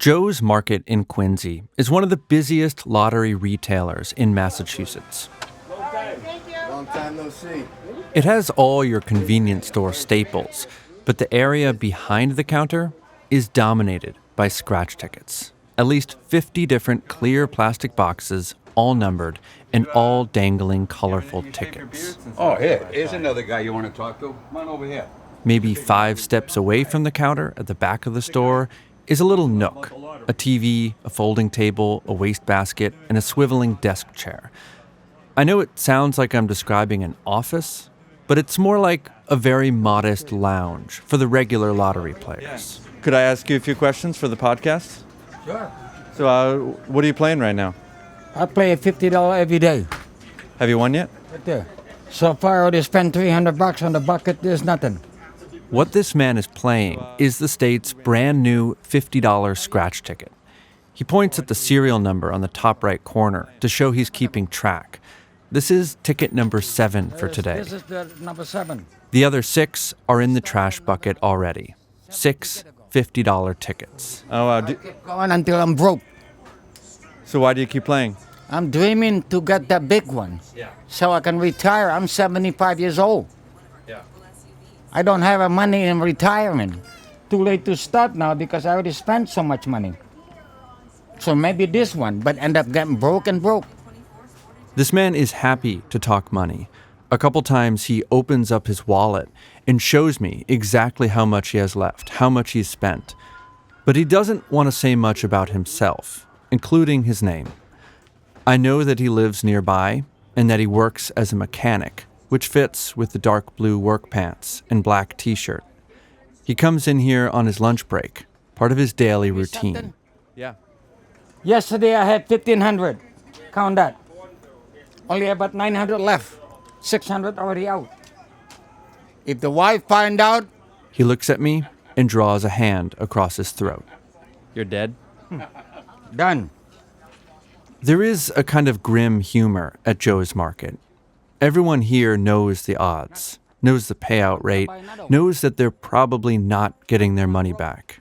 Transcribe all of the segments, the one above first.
Joe's Market in Quincy is one of the busiest lottery retailers in Massachusetts. Long time no see. It has all your convenience store staples, but the area behind the counter is dominated by scratch tickets. At least 50 different clear plastic boxes, all numbered, and all dangling colorful tickets. Oh, here's another guy you want to talk to. Come on over here. Maybe 5 steps away from the counter at the back of the store is a little nook, a TV, a folding table, a wastebasket, and a swiveling desk chair. I know it sounds like I'm describing an office, but it's more like a very modest lounge for the regular lottery players. Could I ask you a few questions for the podcast? Sure. So, what are you playing right now? I play $50 every day. Have you won yet? Right there. So far, I already spent $300 on the bucket. There's nothing. What this man is playing is the state's brand new $50 scratch ticket. He points at the serial number on the top right corner to show he's keeping track. This is ticket number 7 for today. This is the number 7. The other 6 are in the trash bucket already. 6 $50 tickets. I keep going until I'm broke. So why do you keep playing? I'm dreaming to get that big one. So I can retire. I'm 75 years old. I don't have money in retirement. Too late to start now because I already spent so much money. So maybe this one, but end up getting broke. This man is happy to talk money. A couple times he opens up his wallet and shows me exactly how much he has left, how much he's spent. But he doesn't want to say much about himself, including his name. I know that he lives nearby and that he works as a mechanic, which fits with the dark blue work pants and black t-shirt. He comes in here on his lunch break, part of his daily routine. Yeah. Yesterday I had 1,500. Count that. Only about 900 left. 600 already out. If the wife find out... He looks at me and draws a hand across his throat. You're dead? Done. There is a kind of grim humor at Joe's Market. Everyone here knows the odds, knows the payout rate, knows that they're probably not getting their money back.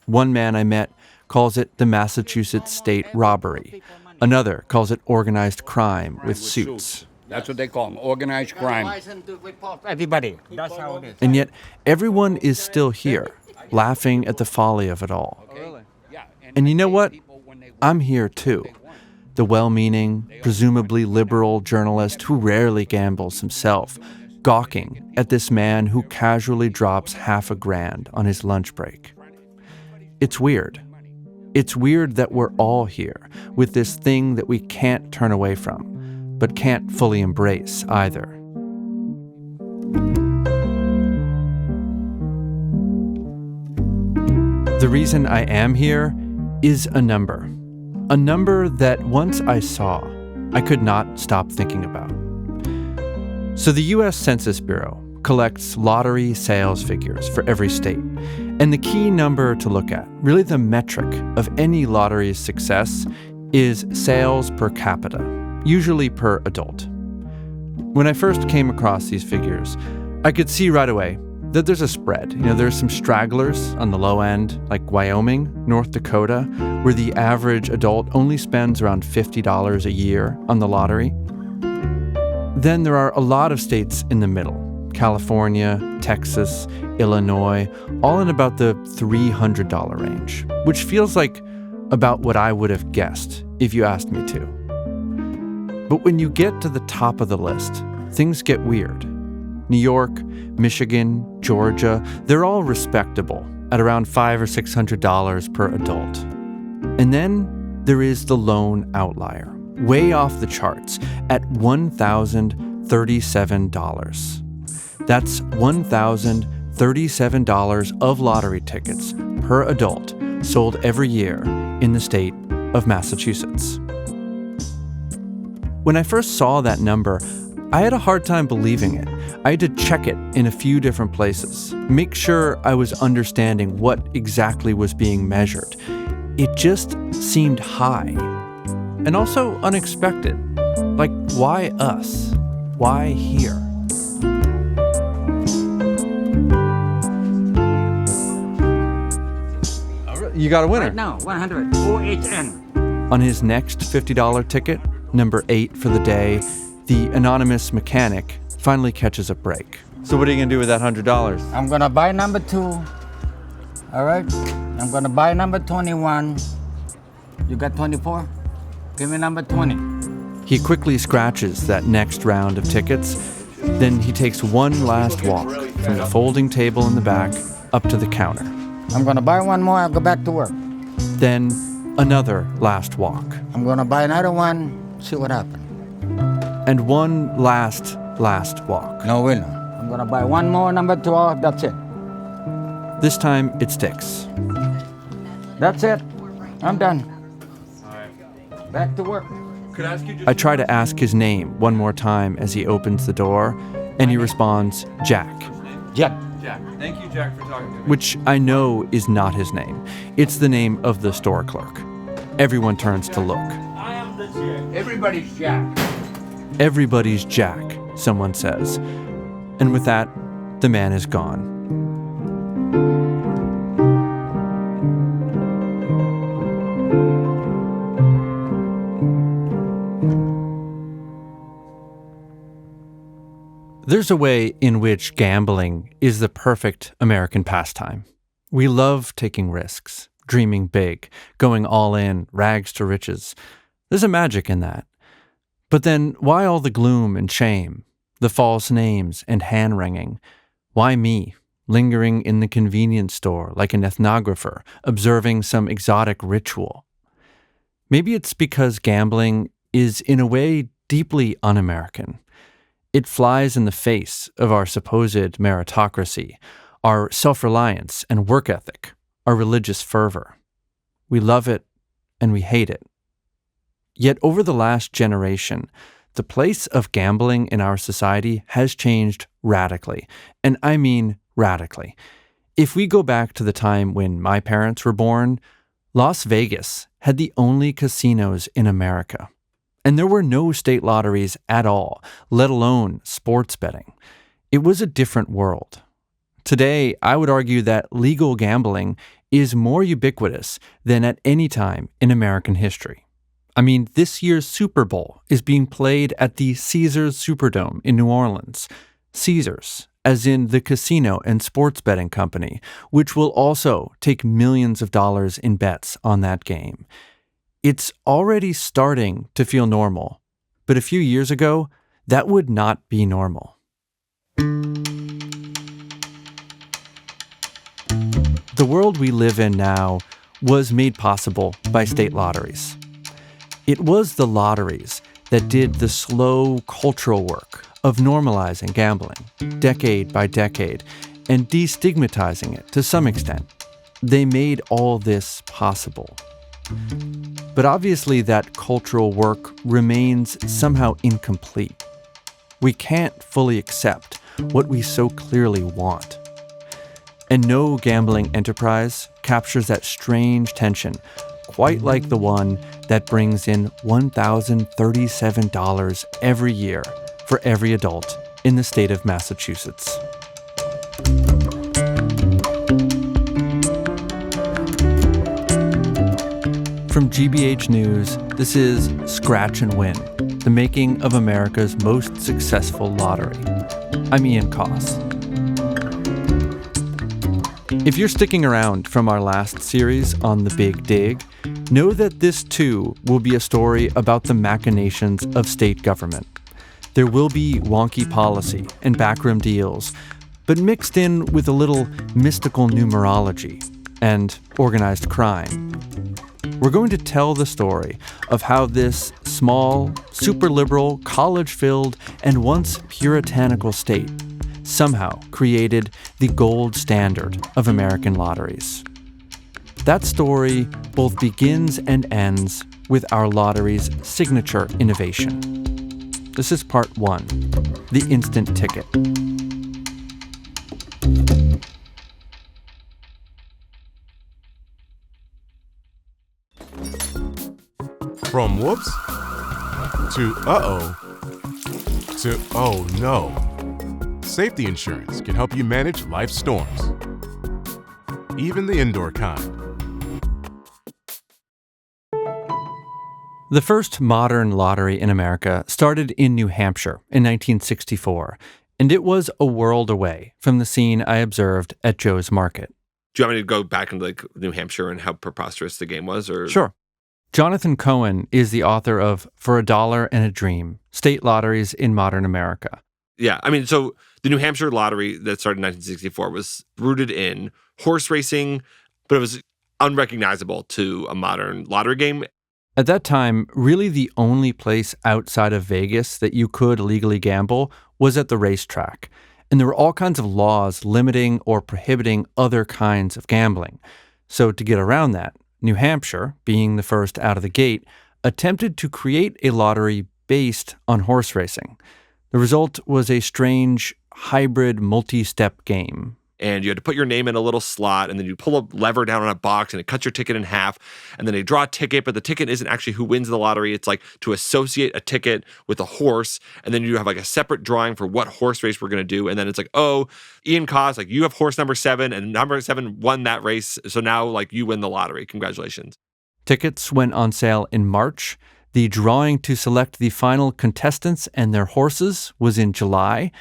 One man I met calls it the Massachusetts state robbery. Another calls it organized crime with suits. That's what they call them, organized crime. Everybody. That's how it is. And yet, everyone is still here, laughing at the folly of it all. And you know what? I'm here too. The well-meaning, presumably liberal journalist who rarely gambles himself, gawking at this man who casually drops $500 on his lunch break. It's weird. It's weird that we're all here with this thing that we can't turn away from, but can't fully embrace either. The reason I am here is a number. A number that once I saw, I could not stop thinking about. So the U.S. Census Bureau collects lottery sales figures for every state. And the key number to look at, really the metric of any lottery's success, is sales per capita, usually per adult. When I first came across these figures, I could see right away that there's a spread. There's some stragglers on the low end, like Wyoming, North Dakota, where the average adult only spends around $50 a year on the lottery. Then there are a lot of states in the middle, California, Texas, Illinois, all in about the $300 range, which feels like about what I would have guessed if you asked me to. But when you get to the top of the list, things get weird. New York, Michigan, Georgia, they're all respectable at around $500 or $600 per adult. And then there is the lone outlier, way off the charts at $1,037. That's $1,037 of lottery tickets per adult sold every year in the state of Massachusetts. When I first saw that number, I had a hard time believing it. I had to check it in a few different places, make sure I was understanding what exactly was being measured. It just seemed high, and also unexpected. Like, why us? Why here? you got a winner. Right now, 100. OHN. On his next $50 ticket, number 8 for the day, the anonymous mechanic finally catches a break. So what are you going to do with that $100? I'm going to buy number 2. All right? I'm going to buy number 21. You got 24? Give me number 20. He quickly scratches that next round of tickets. Then he takes one last walk from the folding table in the back up to the counter. I'm going to buy one more. I'll go back to work. Then another last walk. I'm going to buy another one. See what happens. And one last walk. No winner. I'm going to buy one more, number 12. That's it. This time it sticks. That's it. I'm done. Back to work. I try to ask his name one more time as he opens the door, and he responds, Jack. Jack. Jack. Thank you, Jack, for talking to me. Which I know is not his name. It's the name of the store clerk. Everyone turns to look. I am the Jack. Everybody's Jack. Everybody's Jack, someone says. And with that, the man is gone. There's a way in which gambling is the perfect American pastime. We love taking risks, dreaming big, going all in, rags to riches. There's a magic in that. But then why all the gloom and shame, the false names and hand-wringing? Why me, lingering in the convenience store like an ethnographer, observing some exotic ritual? Maybe it's because gambling is, in a way, deeply un-American. It flies in the face of our supposed meritocracy, our self-reliance and work ethic, our religious fervor. We love it and we hate it. Yet over the last generation, the place of gambling in our society has changed radically, and I mean radically. If we go back to the time when my parents were born, Las Vegas had the only casinos in America. And there were no state lotteries at all, let alone sports betting. It was a different world. Today, I would argue that legal gambling is more ubiquitous than at any time in American history. I mean, this year's Super Bowl is being played at the Caesars Superdome in New Orleans. Caesars, as in the casino and sports betting company, which will also take millions of dollars in bets on that game. It's already starting to feel normal, but a few years ago, that would not be normal. The world we live in now was made possible by state lotteries. It was the lotteries that did the slow cultural work of normalizing gambling, decade by decade, and destigmatizing it to some extent. They made all this possible. But obviously that cultural work remains somehow incomplete. We can't fully accept what we so clearly want. And no gambling enterprise captures that strange tension quite like the one that brings in $1,037 every year for every adult in the state of Massachusetts. From GBH News, this is Scratch and Win, the making of America's most successful lottery. I'm Ian Koss. If you're sticking around from our last series on The Big Dig, know that this too will be a story about the machinations of state government. There will be wonky policy and backroom deals, but mixed in with a little mystical numerology and organized crime. We're going to tell the story of how this small, super liberal, college-filled, and once puritanical state somehow created the gold standard of American lotteries. That story both begins and ends with our lottery's signature innovation. This is part 1, the instant ticket. From whoops to uh-oh to oh no. Safety insurance can help you manage life's storms, even the indoor kind. The first modern lottery in America started in New Hampshire in 1964, and it was a world away from the scene I observed at Joe's Market. Do you want me to go back into New Hampshire and how preposterous the game was? Or Sure. Jonathan Cohen is the author of For a Dollar and a Dream, State Lotteries in Modern America. Yeah, I mean, so the New Hampshire lottery that started in 1964 was rooted in horse racing, but it was unrecognizable to a modern lottery game. At that time, really the only place outside of Vegas that you could legally gamble was at the racetrack. And there were all kinds of laws limiting or prohibiting other kinds of gambling. So to get around that, New Hampshire, being the first out of the gate, attempted to create a lottery based on horse racing. The result was a strange hybrid multi-step game. And you had to put your name in a little slot, and then you pull a lever down on a box, and it cuts your ticket in half, and then they draw a ticket, but the ticket isn't actually who wins the lottery. It's like to associate a ticket with a horse, and then you have like a separate drawing for what horse race we're going to do, and then it's like, oh, Ian Koza, like you have horse number 7, and number 7 won that race, so now like you win the lottery. Congratulations. Tickets went on sale in March. The drawing to select the final contestants and their horses was in July,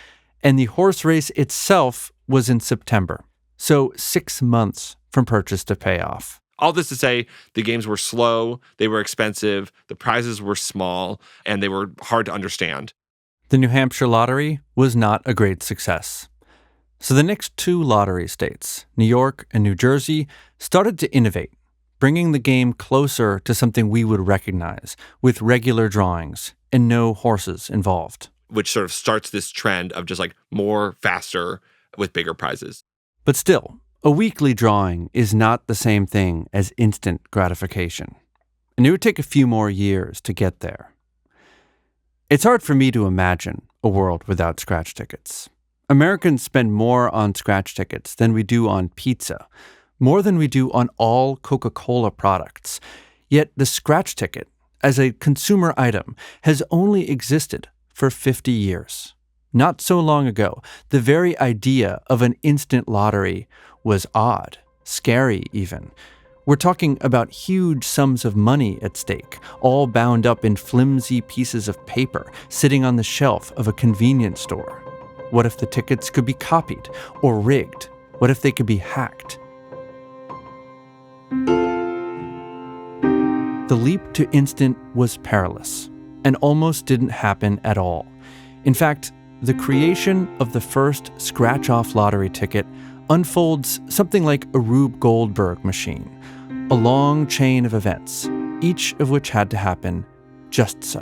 and the horse race itself was in September. So 6 months from purchase to payoff. All this to say, the games were slow, they were expensive, the prizes were small, and they were hard to understand. The New Hampshire lottery was not a great success. So the next 2 lottery states, New York and New Jersey, started to innovate, bringing the game closer to something we would recognize, with regular drawings and no horses involved. Which sort of starts this trend of just like more, faster, with bigger prizes. But still, a weekly drawing is not the same thing as instant gratification. And it would take a few more years to get there. It's hard for me to imagine a world without scratch tickets. Americans spend more on scratch tickets than we do on pizza, more than we do on all Coca-Cola products. Yet the scratch ticket, as a consumer item, has only existed for 50 years. Not so long ago, the very idea of an instant lottery was odd, scary even. We're talking about huge sums of money at stake, all bound up in flimsy pieces of paper sitting on the shelf of a convenience store. What if the tickets could be copied or rigged? What if they could be hacked? The leap to instant was perilous and almost didn't happen at all. In fact, the creation of the first scratch-off lottery ticket unfolds something like a Rube Goldberg machine, a long chain of events, each of which had to happen just so.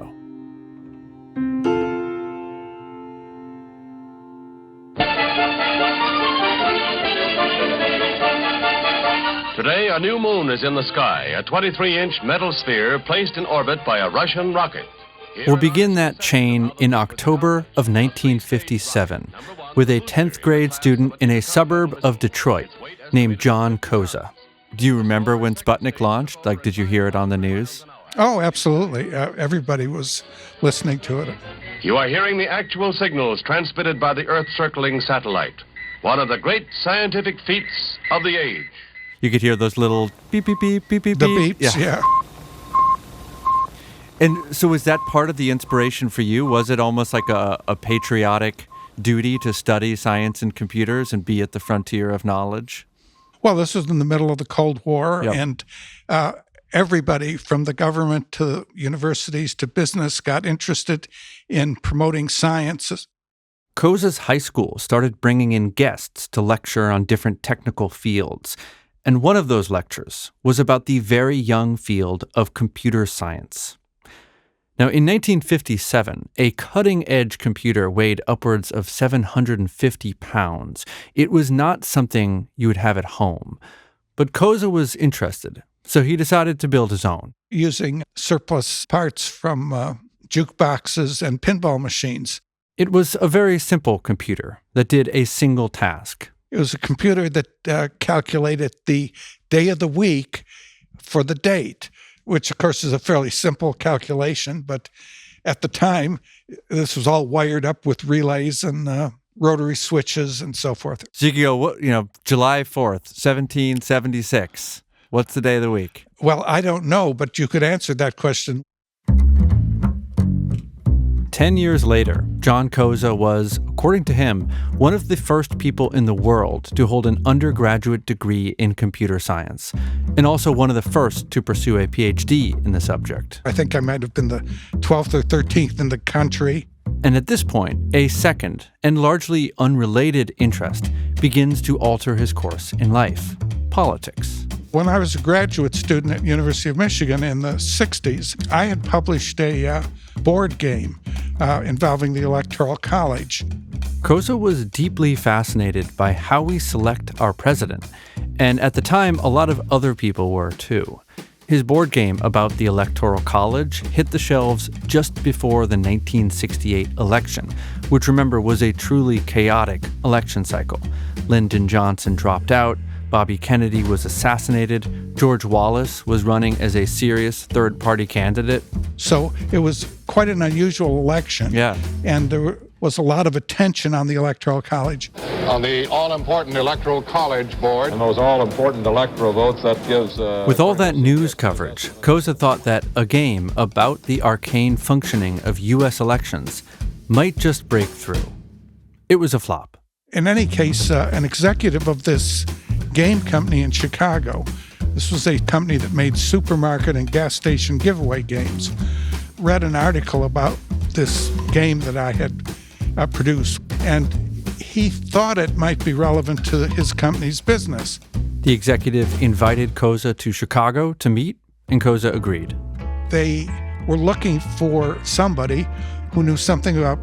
Today, a new moon is in the sky, a 23-inch metal sphere placed in orbit by a Russian rocket. We'll begin that chain in October of 1957 with a 10th grade student in a suburb of Detroit named John Koza. Do you remember when Sputnik launched? Like, did you hear it on the news? Oh, absolutely. Everybody was listening to it. You are hearing the actual signals transmitted by the Earth-circling satellite, one of the great scientific feats of the age. You could hear those little beep, beep, beep, beep, beep, The beep. beeps, yeah. And so was that part of the inspiration for you? Was it almost like a patriotic duty to study science and computers and be at the frontier of knowledge? Well, this was in the middle of the Cold War, Yep. and everybody from the government to universities to business got interested in promoting science. Koza's high school started bringing in guests to lecture on different technical fields. And one of those lectures was about the very young field of computer science. Now, in 1957, a cutting-edge computer weighed upwards of 750 pounds. It was not something you would have at home. But Koza was interested, so he decided to build his own. Using surplus parts from jukeboxes and pinball machines. It was a very simple computer that did a single task. It was a computer that calculated the day of the week for the date, which, of course, is a fairly simple calculation. But at the time, this was all wired up with relays and rotary switches and so forth. So you could go, July 4th, 1776. What's the day of the week? Well, I don't know, but you could answer that question. 10 years later, John Koza was, according to him, one of the first people in the world to hold an undergraduate degree in computer science, and also one of the first to pursue a PhD in the subject. I think I might have been the 12th or 13th in the country. And at this point, a second and largely unrelated interest begins to alter his course in life: politics. When I was a graduate student at University of Michigan in the 60s, I had published a board game involving the Electoral College. Koza was deeply fascinated by how we select our president, and at the time, a lot of other people were too. His board game about the Electoral College hit the shelves just before the 1968 election, which, remember, was a truly chaotic election cycle. Lyndon Johnson dropped out, Bobby Kennedy was assassinated, George Wallace was running as a serious third-party candidate. So it was quite an unusual election. Yeah. And there was a lot of attention on the Electoral College. On the all-important Electoral College board, and those all-important electoral votes, that gives... With all that news coverage, Koza thought that a game about the arcane functioning of U.S. elections might just break through. It was a flop. In any case, an executive of this game company in Chicago, this was a company that made supermarket and gas station giveaway games, read an article about this game that I had produced, and he thought it might be relevant to his company's business. The executive invited Koza to Chicago to meet, and Koza agreed. They were looking for somebody who knew something about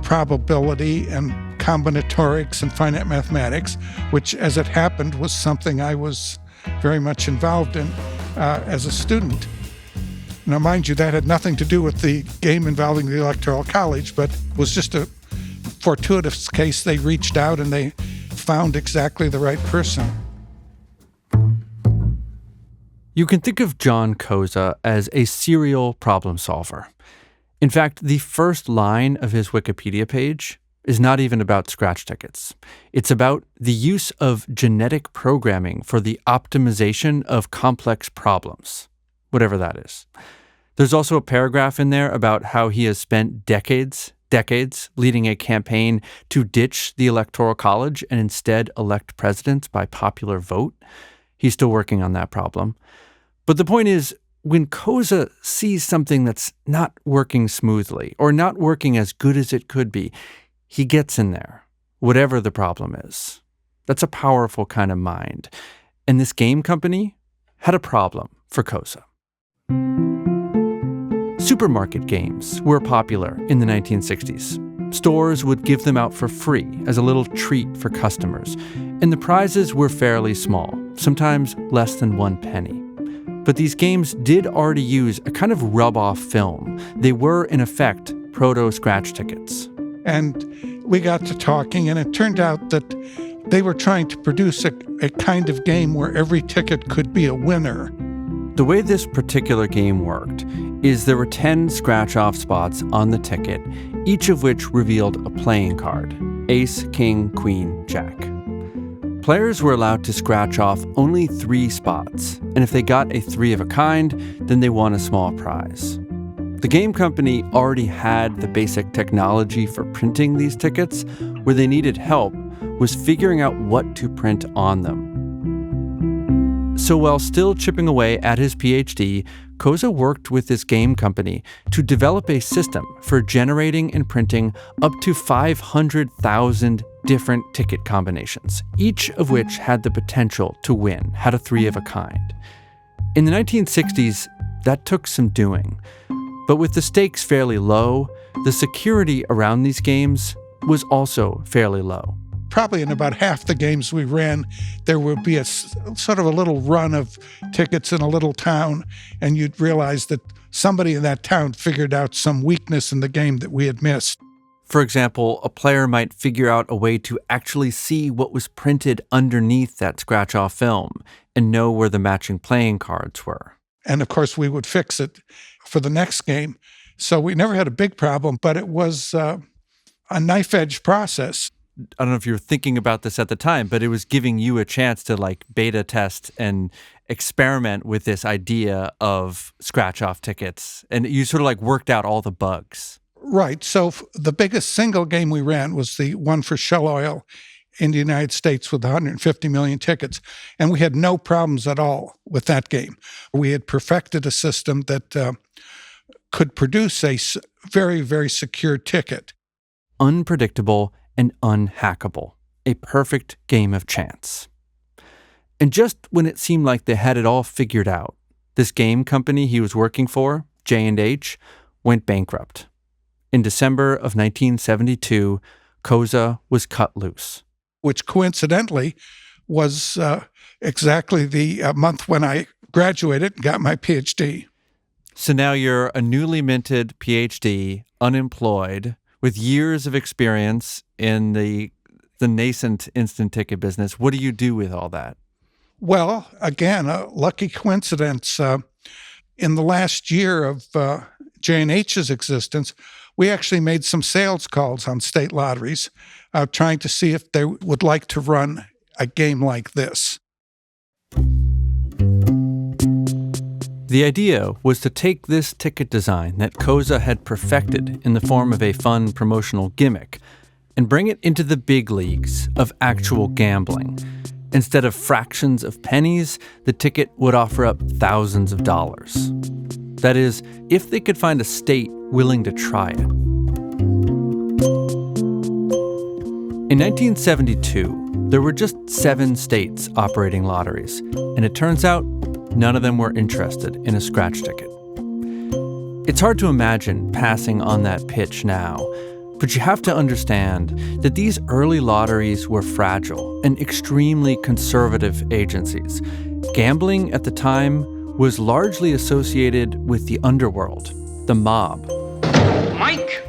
probability and combinatorics and finite mathematics, which, as it happened, was something I was very much involved in as a student. Now, mind you, that had nothing to do with the game involving the Electoral College, but was just a fortuitous case. They reached out and they found exactly the right person. You can think of John Koza as a serial problem solver. In fact, the first line of his Wikipedia page is not even about scratch tickets. It's about the use of genetic programming for the optimization of complex problems, whatever that is. There's also a paragraph in there about how he has spent decades leading a campaign to ditch the Electoral College and instead elect presidents by popular vote. He's still working on that problem. But the point is, when Koza sees something that's not working smoothly or not working as good as it could be, he gets in there, whatever the problem is. That's a powerful kind of mind. And this game company had a problem for Koza. Supermarket games were popular in the 1960s. Stores would give them out for free as a little treat for customers, and the prizes were fairly small, sometimes less than 1 penny. But these games did already use a kind of rub-off film. They were, in effect, proto-scratch tickets. And we got to talking, and it turned out that they were trying to produce a kind of game where every ticket could be a winner. The way this particular game worked is there were 10 scratch-off spots on the ticket, each of which revealed a playing card: ace, king, queen, jack. Players were allowed to scratch off only 3 spots, and if they got a 3 of a kind, then they won a small prize. The game company already had the basic technology for printing these tickets. Where they needed help was figuring out what to print on them. So while still chipping away at his PhD, Koza worked with this game company to develop a system for generating and printing up to 500,000 different ticket combinations, each of which had the potential to win, had a 3 of a kind. In the 1960s, that took some doing. But with the stakes fairly low, the security around these games was also fairly low. Probably in about half the games we ran, there would be a sort of a little run of tickets in a little town, and you'd realize that somebody in that town figured out some weakness in the game that we had missed. For example, a player might figure out a way to actually see what was printed underneath that scratch-off film and know where the matching playing cards were. And of course, we would fix it for the next game. So we never had a big problem, but it was a knife-edge process. I don't know if you were thinking about this at the time, but it was giving you a chance to like beta test and experiment with this idea of scratch-off tickets. And you sort of like worked out all the bugs. Right. So the biggest single game we ran was the one for Shell Oil in the United States with 150 million tickets. And we had no problems at all with that game. We had perfected a system that could produce a very, very secure ticket. Unpredictable and unhackable. A perfect game of chance. And just when it seemed like they had it all figured out, this game company he was working for, J&H, went bankrupt. In December of 1972, Koza was cut loose. Which coincidentally was exactly the month when I graduated and got my PhD. So now you're a newly minted PhD, unemployed, with years of experience in the nascent instant ticket business. What do you do with all that? Well, again, a lucky coincidence. In the last year of J&H's existence, we actually made some sales calls on state lotteries, trying to see if they would like to run a game like this. The idea was to take this ticket design that Koza had perfected in the form of a fun promotional gimmick and bring it into the big leagues of actual gambling. Instead of fractions of pennies, the ticket would offer up thousands of dollars. That is, if they could find a state willing to try it. In 1972, there were just 7 states operating lotteries, and it turns out none of them were interested in a scratch ticket. It's hard to imagine passing on that pitch now, but you have to understand that these early lotteries were fragile and extremely conservative agencies. Gambling at the time was largely associated with the underworld, the mob. Mike,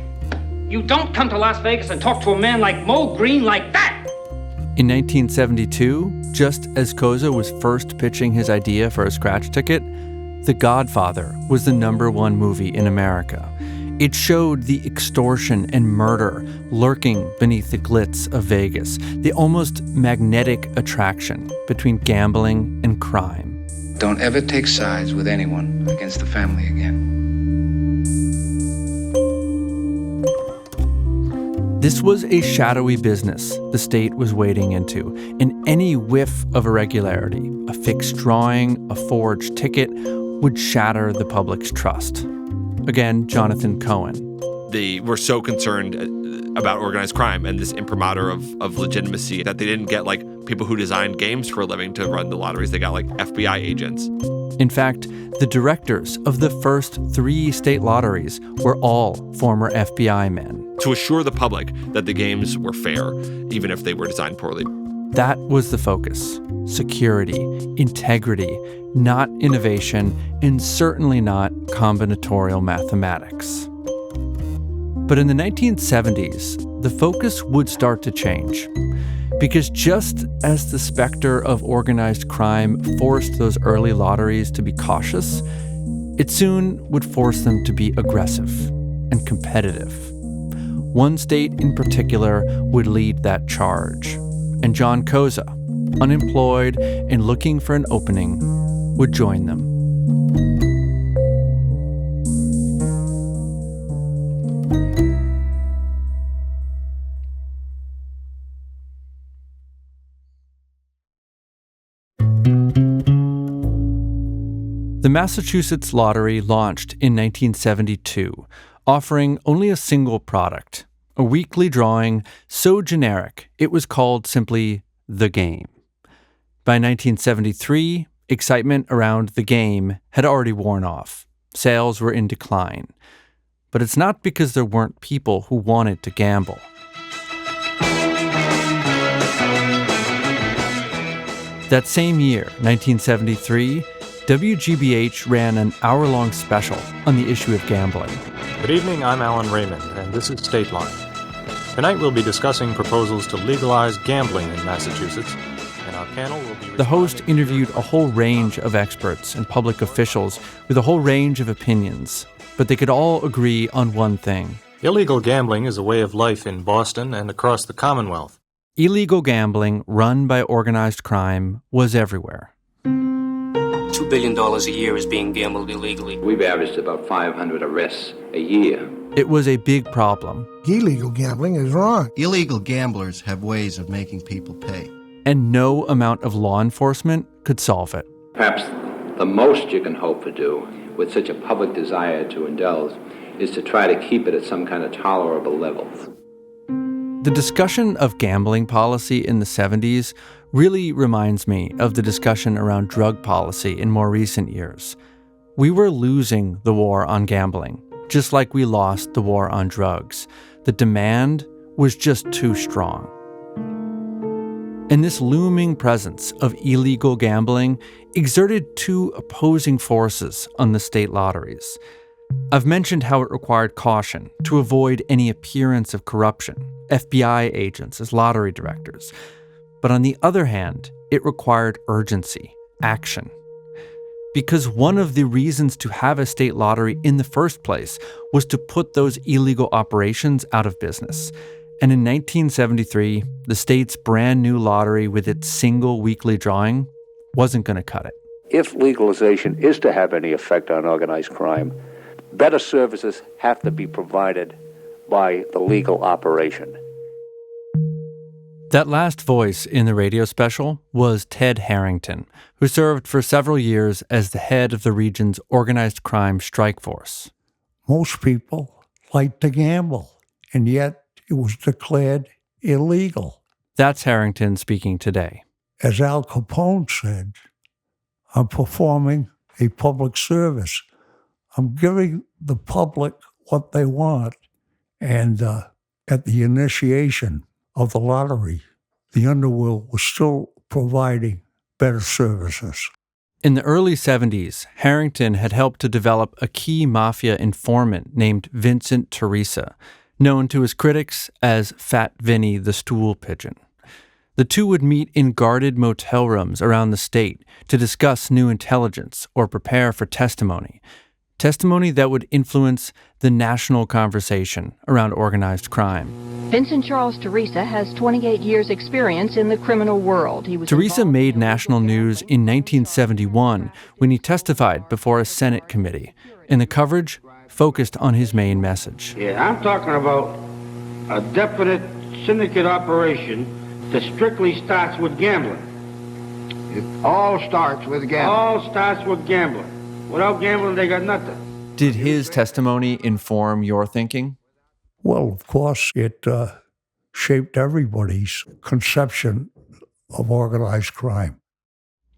you don't come to Las Vegas and talk to a man like Mo Green like that! In 1972, just as Koza was first pitching his idea for a scratch ticket, The Godfather was the #1 movie in America. It showed the extortion and murder lurking beneath the glitz of Vegas, the almost magnetic attraction between gambling and crime. Don't ever take sides with anyone against the family again. This was a shadowy business the state was wading into, and any whiff of irregularity, a fixed drawing, a forged ticket, would shatter the public's trust. Again, Jonathan Cohen. They were so concerned about organized crime and this imprimatur of legitimacy that they didn't get like people who designed games for a living to run the lotteries. They got like FBI agents. In fact, the directors of the first 3 state lotteries were all former FBI men. To assure the public that the games were fair, even if they were designed poorly. That was the focus. Security, integrity, not innovation, and certainly not combinatorial mathematics. But in the 1970s, the focus would start to change. Because just as the specter of organized crime forced those early lotteries to be cautious, it soon would force them to be aggressive and competitive. One state in particular would lead that charge, and John Koza, unemployed and looking for an opening, would join them. The Massachusetts Lottery launched in 1972, offering only a single product, a weekly drawing so generic it was called simply The Game. By 1973, excitement around The Game had already worn off. Sales were in decline. But it's not because there weren't people who wanted to gamble. That same year, 1973, WGBH ran an hour-long special on the issue of gambling. Good evening, I'm Alan Raymond, and this is State Line. Tonight we'll be discussing proposals to legalize gambling in Massachusetts, and our panel will be... The host interviewed a whole range of experts and public officials with a whole range of opinions, but they could all agree on one thing. Illegal gambling is a way of life in Boston and across the Commonwealth. Illegal gambling run by organized crime was everywhere. $2 billion a year is being gambled illegally. We've averaged about 500 arrests a year. It was a big problem. Illegal gambling is wrong. Illegal gamblers have ways of making people pay. And no amount of law enforcement could solve it. Perhaps the most you can hope to do with such a public desire to indulge is to try to keep it at some kind of tolerable level. The discussion of gambling policy in the 70s really reminds me of the discussion around drug policy in more recent years. We were losing the war on gambling, just like we lost the war on drugs. The demand was just too strong. And this looming presence of illegal gambling exerted two opposing forces on the state lotteries. I've mentioned how it required caution to avoid any appearance of corruption, FBI agents as lottery directors. But on the other hand, it required urgency, action. Because one of the reasons to have a state lottery in the first place was to put those illegal operations out of business. And in 1973, the state's brand new lottery with its single weekly drawing wasn't going to cut it. If legalization is to have any effect on organized crime, better services have to be provided by the legal operation. That last voice in the radio special was Ted Harrington, who served for several years as the head of the region's organized crime strike force. Most people like to gamble, and yet it was declared illegal. That's Harrington speaking today. As Al Capone said, I'm performing a public service. I'm giving the public what they want. And at the initiation of the lottery, the underworld was still providing better services. In the early 70s, Harrington had helped to develop a key mafia informant named Vincent Teresa, known to his critics as Fat Vinny the Stool Pigeon. The two would meet in guarded motel rooms around the state to discuss new intelligence or prepare for testimony that would influence the national conversation around organized crime. Vincent Charles Teresa has 28 years' experience in the criminal world. Teresa made national news in 1971 when he testified before a Senate committee, and the coverage focused on his main message. Yeah, I'm talking about a definite syndicate operation that strictly starts with gambling. It all starts with gambling. All starts with gambling. Without gambling, they got nothing. Did his testimony inform your thinking? Well, of course, it shaped everybody's conception of organized crime.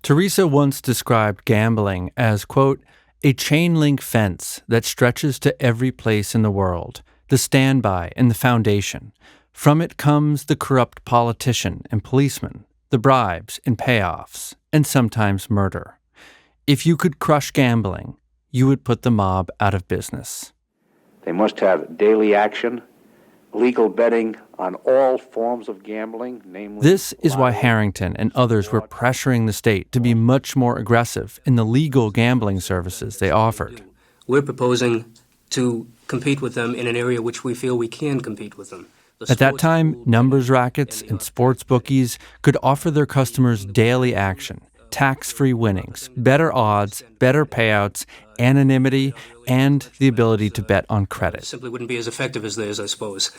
Teresa once described gambling as, quote, a chain-link fence that stretches to every place in the world, the standby and the foundation. From it comes the corrupt politician and policeman, the bribes and payoffs, and sometimes murder. If you could crush gambling, you would put the mob out of business. They must have daily action, legal betting on all forms of gambling, namely... This is why Harrington and others were pressuring the state to be much more aggressive in the legal gambling services they offered. We're proposing to compete with them in an area which we feel we can compete with them. At that time, numbers rackets and sports bookies could offer their customers daily action, tax-free winnings, better odds, better payouts, anonymity, and the ability to bet on credit. It simply wouldn't be as effective as theirs, I suppose.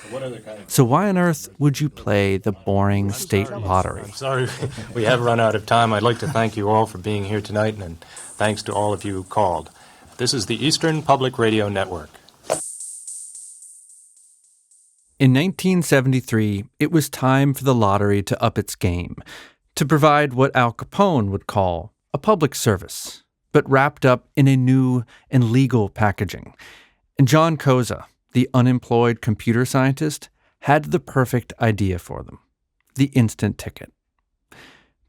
So why on earth would you play the boring state lottery? I'm sorry, we have run out of time. I'd like to thank you all for being here tonight, and thanks to all of you who called. This is the Eastern Public Radio Network. In 1973, it was time for the lottery to up its game, to provide what Al Capone would call a public service, but wrapped up in a new and legal packaging. And John Koza, the unemployed computer scientist, had the perfect idea for them: the instant ticket.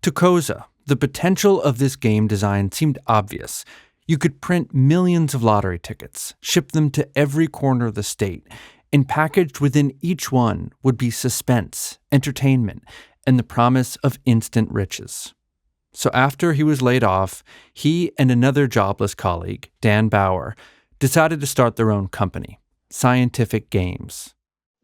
To Koza, the potential of this game design seemed obvious. You could print millions of lottery tickets, ship them to every corner of the state, and packaged within each one would be suspense, entertainment, and the promise of instant riches. So after he was laid off, he and another jobless colleague, Dan Bauer, decided to start their own company, Scientific Games.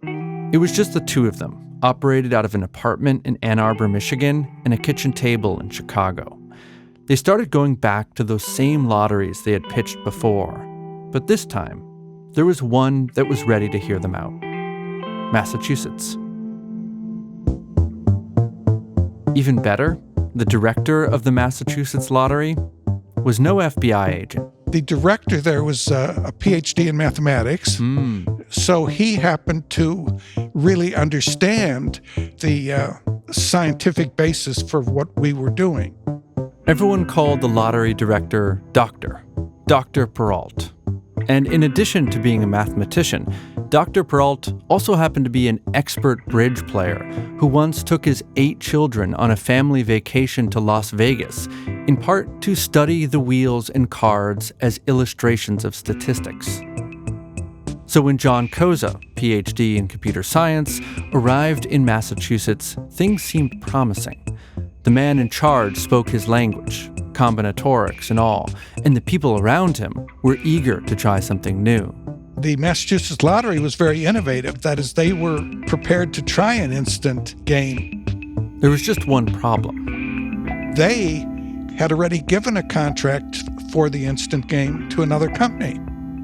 It was just the two of them, operated out of an apartment in Ann Arbor, Michigan, and a kitchen table in Chicago. they started going back to those same lotteries they had pitched before. But this time, there was one that was ready to hear them out. Massachusetts. Even better, the director of the Massachusetts lottery was no FBI agent. The director there was a PhD in mathematics, so he happened to really understand the scientific basis for what we were doing. Everyone called the lottery director Dr. Perrault. And in addition to being a mathematician, Dr. Perrault also happened to be an expert bridge player who once took his 8 children on a family vacation to Las Vegas, in part to study the wheels and cards as illustrations of statistics. So when John Koza, PhD in computer science, arrived in Massachusetts, things seemed promising. The man in charge spoke his language, combinatorics and all, and the people around him were eager to try something new. The Massachusetts lottery was very innovative. That is, they were prepared to try an instant game. There was just one problem. They had already given a contract for the instant game to another company.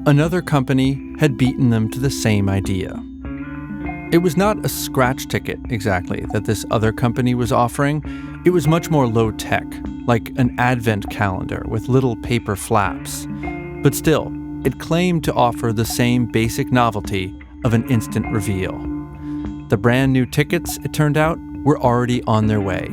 Another company had beaten them to the same idea. It was not a scratch ticket, exactly, that this other company was offering. It was much more low-tech, like an advent calendar with little paper flaps. But still, it claimed to offer the same basic novelty of an instant reveal. The brand new tickets, it turned out, were already on their way,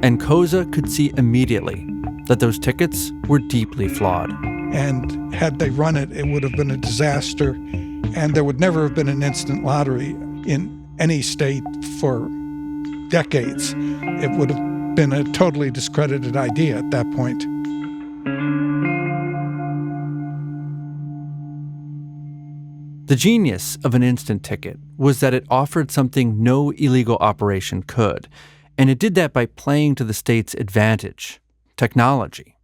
and Koza could see immediately that those tickets were deeply flawed. And had they run it, it would have been a disaster, and there would never have been an instant lottery in any state for decades. It would have been a totally discredited idea at that point. The genius of an instant ticket was that it offered something no illegal operation could, and it did that by playing to the state's advantage: technology.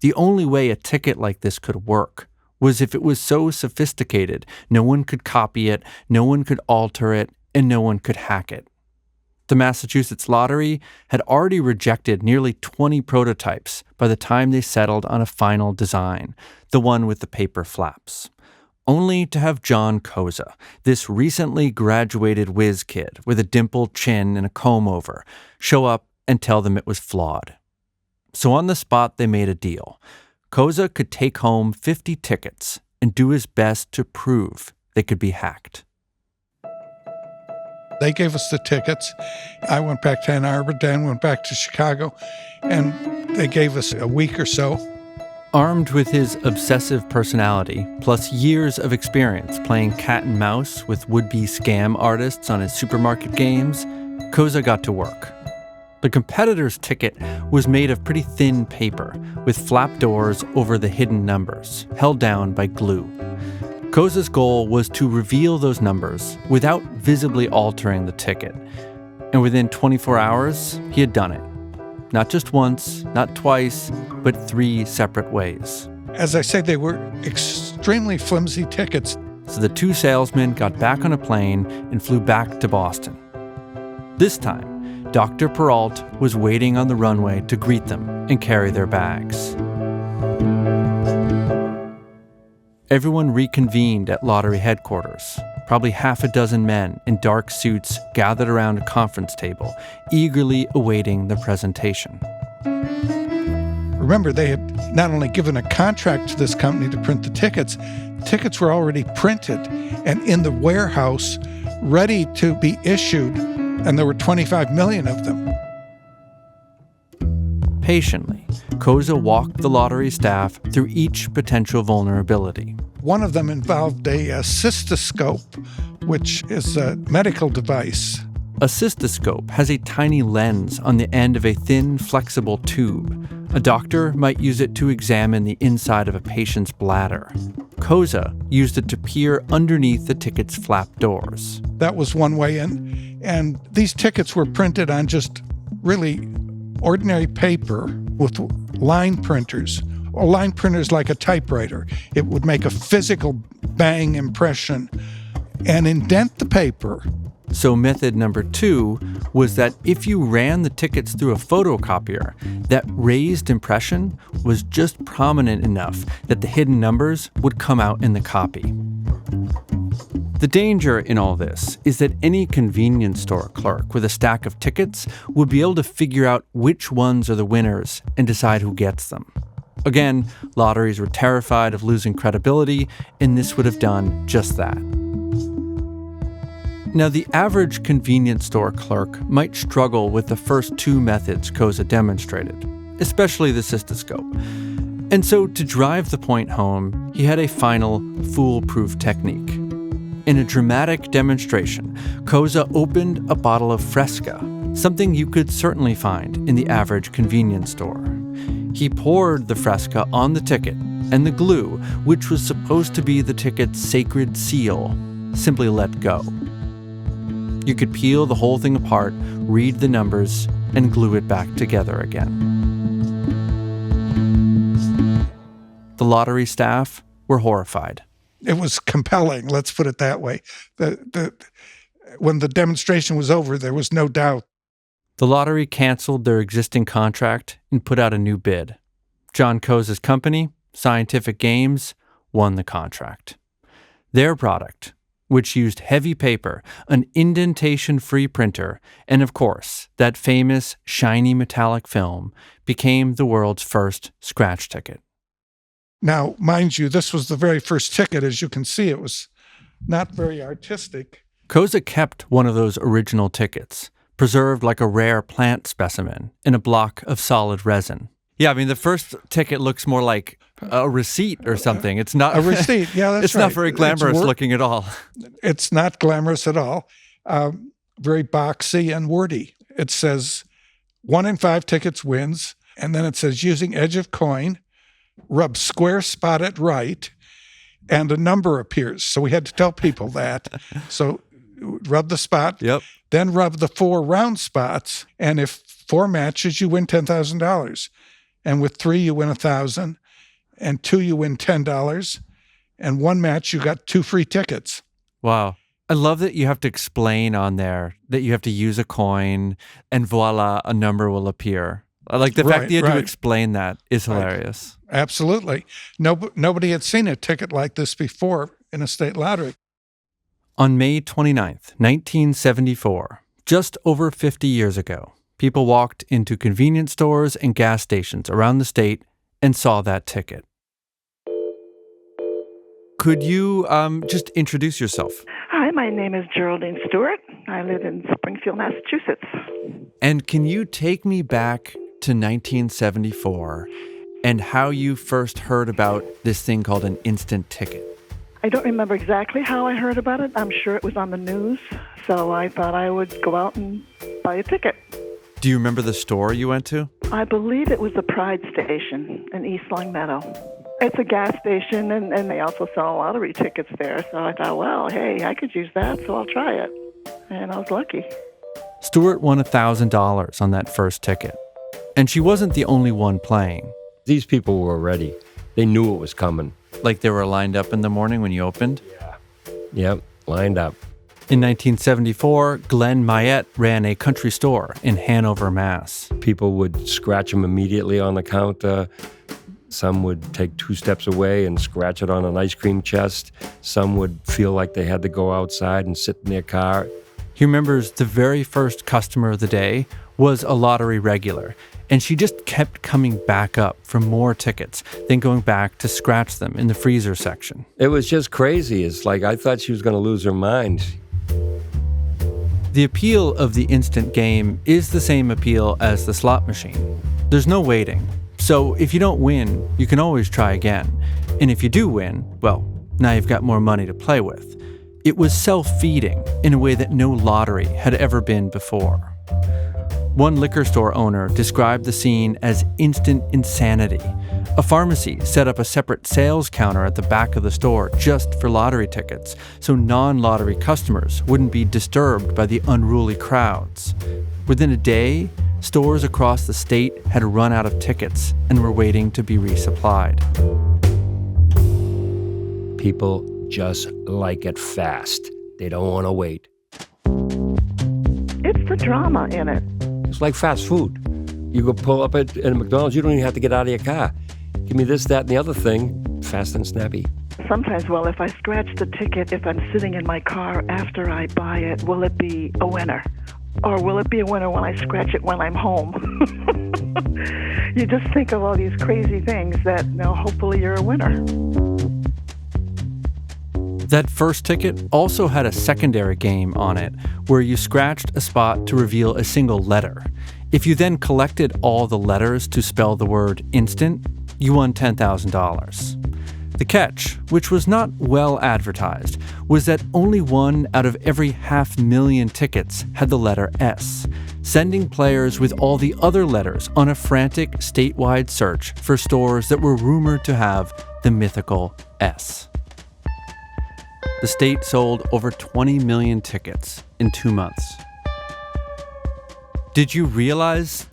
The only way a ticket like this could work was if it was so sophisticated no one could copy it, no one could alter it, and no one could hack it. The Massachusetts lottery had already rejected nearly 20 prototypes by the time they settled on a final design, the one with the paper flaps. Only to have John Koza, this recently graduated whiz kid with a dimpled chin and a comb-over, show up and tell them it was flawed. So on the spot, they made a deal. Koza could take home 50 tickets and do his best to prove they could be hacked. They gave us the tickets. I went back to Ann Arbor, Dan went back to Chicago, and they gave us a week or so. Armed with his obsessive personality, plus years of experience playing cat and mouse with would-be scam artists on his supermarket games, Koza got to work. The competitor's ticket was made of pretty thin paper, with flap doors over the hidden numbers, held down by glue. Koza's goal was to reveal those numbers without visibly altering the ticket. And within 24 hours, he had done it. Not just once, not twice, but 3 separate ways. As I say, they were extremely flimsy tickets. So the 2 salesmen got back on a plane and flew back to Boston. This time, Dr. Perrault was waiting on the runway to greet them and carry their bags. Everyone reconvened at lottery headquarters. Probably half a dozen men in dark suits gathered around a conference table, eagerly awaiting the presentation. Remember, they had not only given a contract to this company to print the tickets were already printed and in the warehouse, ready to be issued, and there were 25 million of them. Patiently, Koza walked the lottery staff through each potential vulnerability. One of them involved a cystoscope, which is a medical device. A cystoscope has a tiny lens on the end of a thin, flexible tube. A doctor might use it to examine the inside of a patient's bladder. Koza used it to peer underneath the ticket's flap doors. That was one way in, and these tickets were printed on just really ordinary paper with line printers, or line printers like a typewriter. It would make a physical bang impression and indent the paper So method number 2 was that if you ran the tickets through a photocopier, that raised impression was just prominent enough that the hidden numbers would come out in the copy. The danger in all this is that any convenience store clerk with a stack of tickets would be able to figure out which ones are the winners and decide who gets them. Again, lotteries were terrified of losing credibility, and this would have done just that. Now, the average convenience store clerk might struggle with the first 2 methods Koza demonstrated, especially the cystoscope. And so, to drive the point home, he had a final, foolproof technique. In a dramatic demonstration, Koza opened a bottle of Fresca, something you could certainly find in the average convenience store. He poured the Fresca on the ticket, and the glue, which was supposed to be the ticket's sacred seal, simply let go. You could peel the whole thing apart, read the numbers, and glue it back together again. The lottery staff were horrified. It was compelling, let's put it that way. When the demonstration was over, there was no doubt. The lottery canceled their existing contract and put out a new bid. John Koza's company, Scientific Games, won the contract. Their product, which used heavy paper, an indentation-free printer, and of course, that famous shiny metallic film, became the world's first scratch ticket. Now, mind you, this was the very first ticket. As you can see, it was not very artistic. Koza kept one of those original tickets, preserved like a rare plant specimen in a block of solid resin. Yeah, I mean, the first ticket looks more like a receipt or something. It's not a receipt. Yeah, that's it's right. Not very glamorous looking at all. It's not glamorous at all. Very boxy and wordy. It says 1 in 5 tickets wins, and then it says using edge of coin, rub square spot at right, and a number appears. So we had to tell people that. So rub the spot, then rub the 4 round spots, and if 4 matches, you win $10,000. And with 3, you win $1,000, and 2, you win $10, and 1 match, you got 2 free tickets. Wow. I love that you have to explain on there that you have to use a coin, and voila, a number will appear. Like the fact that you had to explain that is hilarious. Right. Absolutely. Nobody had seen a ticket like this before in a state lottery. On May 29th, 1974, just over 50 years ago, people walked into convenience stores and gas stations around the state and saw that ticket. Could you just introduce yourself? Hi, my name is Geraldine Stewart. I live in Springfield, Massachusetts. And can you take me back to 1974 and how you first heard about this thing called an instant ticket? I don't remember exactly how I heard about it. I'm sure it was on the news, so I thought I would go out and buy a ticket. Do you remember the store you went to? I believe it was the Pride Station in East Longmeadow. It's a gas station, and they also sell lottery tickets there. So I thought, well, hey, I could use that, so I'll try it. And I was lucky. Stewart won $1,000 on that first ticket. And she wasn't the only one playing. These people were ready. They knew it was coming. Like they were lined up in the morning when you opened? Yeah. Yep, lined up. In 1974, Glenn Mayette ran a country store in Hanover, Mass. People would scratch them immediately on the counter. Some would take 2 steps away and scratch it on an ice cream chest. Some would feel like they had to go outside and sit in their car. He remembers the very first customer of the day was a lottery regular, and she just kept coming back up for more tickets, then going back to scratch them in the freezer section. It was just crazy. It's like I thought she was going to lose her mind. The appeal of the instant game is the same appeal as the slot machine. There's no waiting. So if you don't win, you can always try again. And if you do win, well, now you've got more money to play with. It was self-feeding in a way that no lottery had ever been before. One liquor store owner described the scene as instant insanity. A pharmacy set up a separate sales counter at the back of the store just for lottery tickets, so non-lottery customers wouldn't be disturbed by the unruly crowds. Within a day, stores across the state had run out of tickets and were waiting to be resupplied. People just like it fast. They don't want to wait. What's the drama in it? It's like fast food. You go pull up at a McDonald's, you don't even have to get out of your car. Give me this, that, and the other thing, fast and snappy. Sometimes, well, if I scratch the ticket, if I'm sitting in my car after I buy it, will it be a winner? Or will it be a winner when I scratch it when I'm home? You just think of all these crazy things that, hopefully you're a winner. That first ticket also had a secondary game on it where you scratched a spot to reveal a single letter. If you then collected all the letters to spell the word instant, you won $10,000. The catch, which was not well advertised, was that only one out of every 500,000 tickets had the letter S, sending players with all the other letters on a frantic statewide search for stores that were rumored to have the mythical S. The state sold over 20 million tickets in 2 months. Did you realize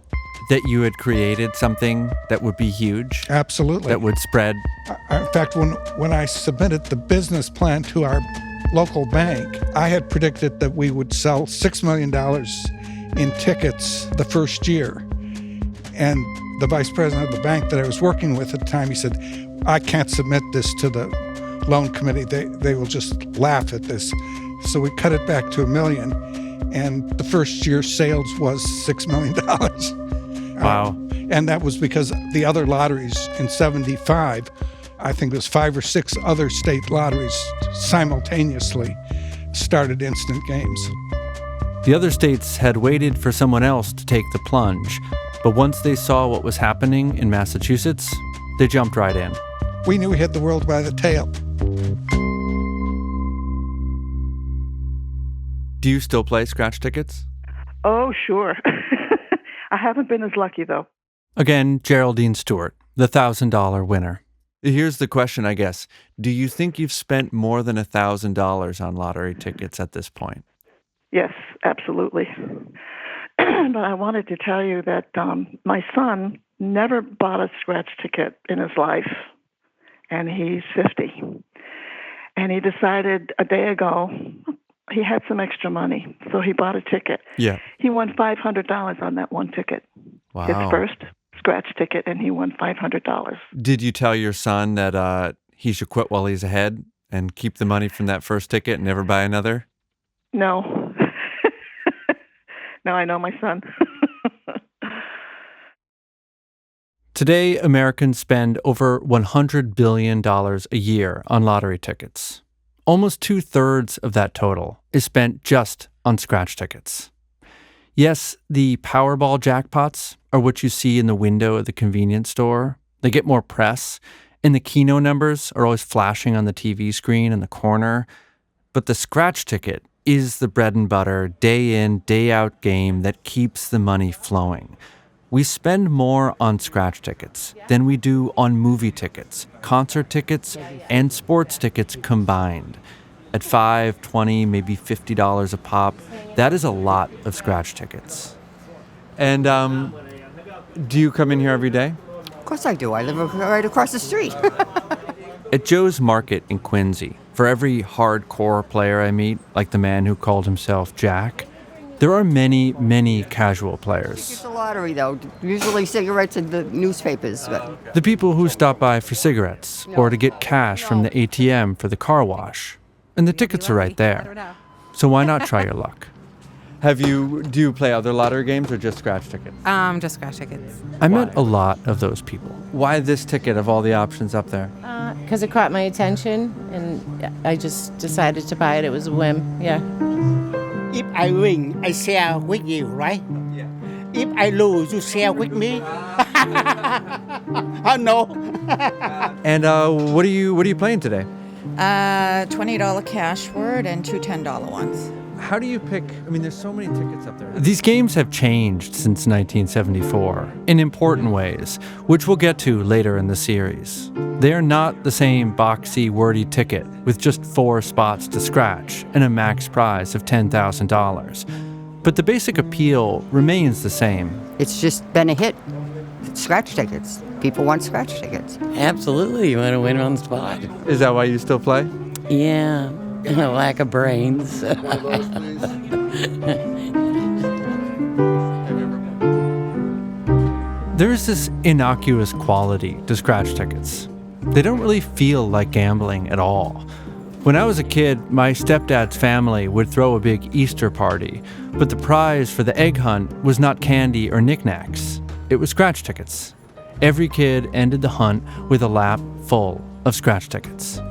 that you had created something that would be huge? Absolutely. That would spread? In fact, when I submitted the business plan to our local bank, I had predicted that we would sell $6 million in tickets the first year. And the vice president of the bank that I was working with at the time, he said, I can't submit this to the loan committee. They will just laugh at this. So we cut it back to $1 million. And the first year's sales was $6 million. Wow. And that was because the other lotteries in 75, I think there's 5 or 6 other state lotteries simultaneously started instant games. The other states had waited for someone else to take the plunge, but once they saw what was happening in Massachusetts, they jumped right in. We knew we had the world by the tail. Do you still play scratch tickets? Oh, sure. I haven't been as lucky, though. Again, Geraldine Stewart, the $1,000 winner. Here's the question, I guess. Do you think you've spent more than $1,000 on lottery tickets at this point? Yes, absolutely. But I wanted to tell you that my son never bought a scratch ticket in his life, and he's 50. And he decided a day ago he had some extra money, so he bought a ticket. Yeah. He won $500 on that one ticket. Wow. His first scratch ticket, and he won $500. Did you tell your son that he should quit while he's ahead and keep the money from that first ticket and never buy another? No. No, I know my son. Today, Americans spend over $100 billion a year on lottery tickets. Almost 2/3 of that total is spent just on scratch tickets. Yes, the Powerball jackpots are what you see in the window of the convenience store. They get more press, and the keno numbers are always flashing on the TV screen in the corner. But the scratch ticket is the bread and butter, day in, day out game that keeps the money flowing. We spend more on scratch tickets than we do on movie tickets, concert tickets, and sports tickets combined. At $5, $20, maybe $50 a pop, that is a lot of scratch tickets. And do you come in here every day? Of course I do. I live right across the street. At Joe's Market in Quincy, for every hardcore player I meet, like the man who called himself Jack, there are many, many casual players. It's a lottery, though. Usually cigarettes and the newspapers. But. The people who stop by for cigarettes or to get cash from the ATM for the car wash. And the tickets are right there. So why not try your luck? Do you play other lottery games or just scratch tickets? Just scratch tickets. I met a lot of those people. Why this ticket of all the options up there? Because it caught my attention, and I just decided to buy it. It was a whim, yeah. If I win, I share with you, right? Yeah. If I lose, you share with me. Oh no. And what are you playing today? $20 cash word and 2 $10 ones. How do you pick? I mean, there's so many tickets up there. These games have changed since 1974 in important ways, which we'll get to later in the series. They are not the same boxy, wordy ticket with just 4 spots to scratch and a max prize of $10,000. But the basic appeal remains the same. It's just been a hit. Scratch tickets. People want scratch tickets. Absolutely. You want to win on the spot. Is that why you still play? Yeah. And a lack of brains. There's this innocuous quality to scratch tickets. They don't really feel like gambling at all. When I was a kid, my stepdad's family would throw a big Easter party, but the prize for the egg hunt was not candy or knickknacks. It was scratch tickets. Every kid ended the hunt with a lap full of scratch tickets.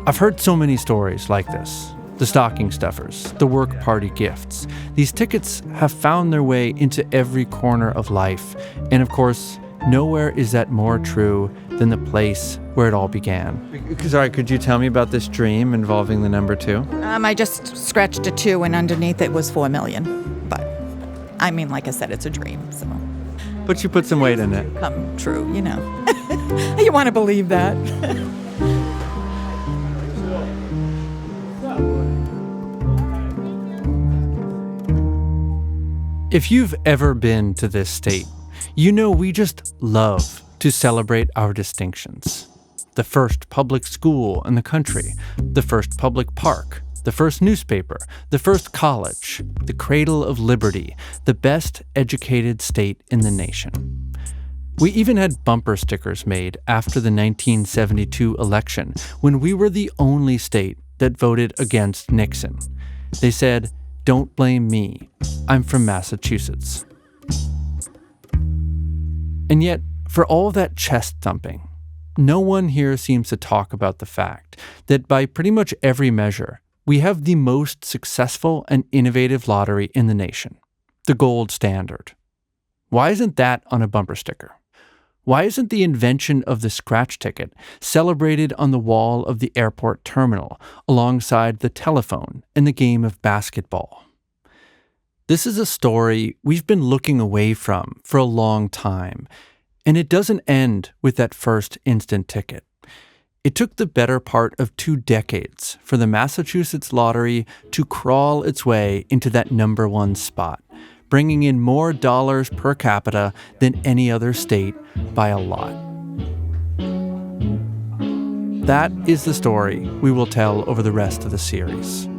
I've heard so many stories like this. The stocking stuffers, the work party gifts. These tickets have found their way into every corner of life. And of course, nowhere is that more true than the place where it all began. Sorry, could you tell me about this dream involving the number 2? I just scratched a 2 and underneath it was 4 million. But, I mean, like I said, it's a dream, so. But you put some weight in it. Come true, you know. You want to believe that. If you've ever been to this state, you know we just love to celebrate our distinctions. The first public school in the country, the first public park, the first newspaper, the first college, the cradle of liberty, the best educated state in the nation. We even had bumper stickers made after the 1972 election when we were the only state that voted against Nixon. They said, "Don't blame me. I'm from Massachusetts." And yet, for all that chest thumping, no one here seems to talk about the fact that by pretty much every measure, we have the most successful and innovative lottery in the nation, the gold standard. Why isn't that on a bumper sticker? Why isn't the invention of the scratch ticket celebrated on the wall of the airport terminal alongside the telephone and the game of basketball? This is a story we've been looking away from for a long time, and it doesn't end with that first instant ticket. It took the better part of 2 decades for the Massachusetts lottery to crawl its way into that number 1 spot, bringing in more dollars per capita than any other state by a lot. That is the story we will tell over the rest of the series.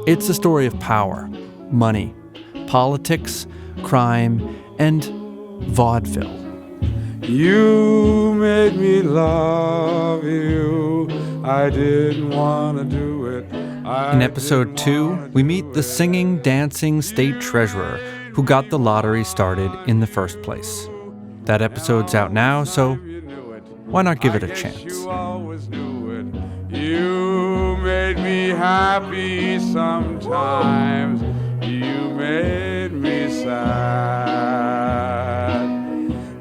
It's a story of power, money, politics, crime, and vaudeville. You made me love you. I didn't want to do it. In episode 2, we meet the singing, dancing state treasurer who got the lottery started in the first place. That episode's out now, so why not give it a chance? You always knew it. You made me happy sometimes. You made me sad.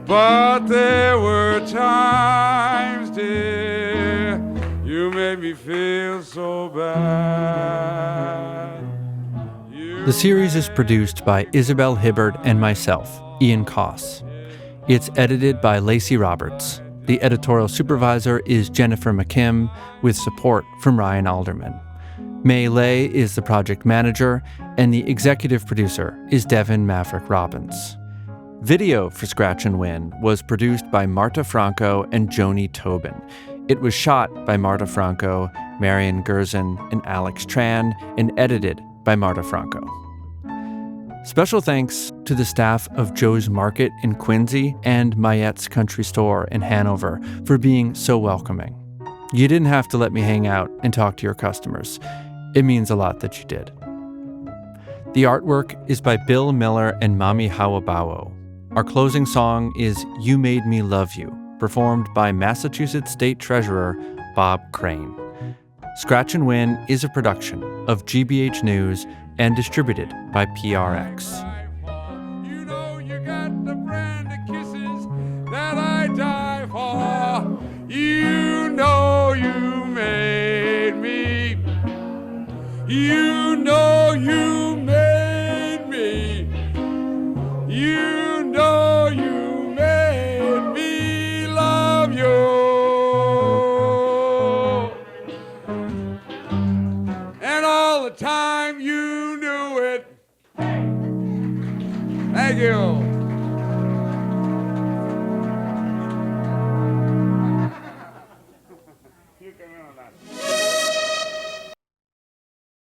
But there were times, dear, you made me feel so bad. The series is produced by Isabel Hibbard and myself, Ian Koss. It's edited by Lacey Roberts. The editorial supervisor is Jennifer McKim, with support from Ryan Alderman. May Lay is the project manager, and the executive producer is Devin Maverick Robbins. Video for Scratch and Win was produced by Marta Franco and Joni Tobin. It was shot by Marta Franco, Marion Gerson, and Alex Tran, and edited by Marta Franco. Special thanks to the staff of Joe's Market in Quincy and Mayette's Country Store in Hanover for being so welcoming. You didn't have to let me hang out and talk to your customers. It means a lot that you did. The artwork is by Bill Miller and Mami Hawabawo. Our closing song is You Made Me Love You, performed by Massachusetts State Treasurer Bob Crane. Scratch and Win is a production of GBH News and distributed by PRX. You know you got the brand of kisses that I die for. You know you made me. You know you made me. You know you made me love you. And all the time you knew it. Thank you.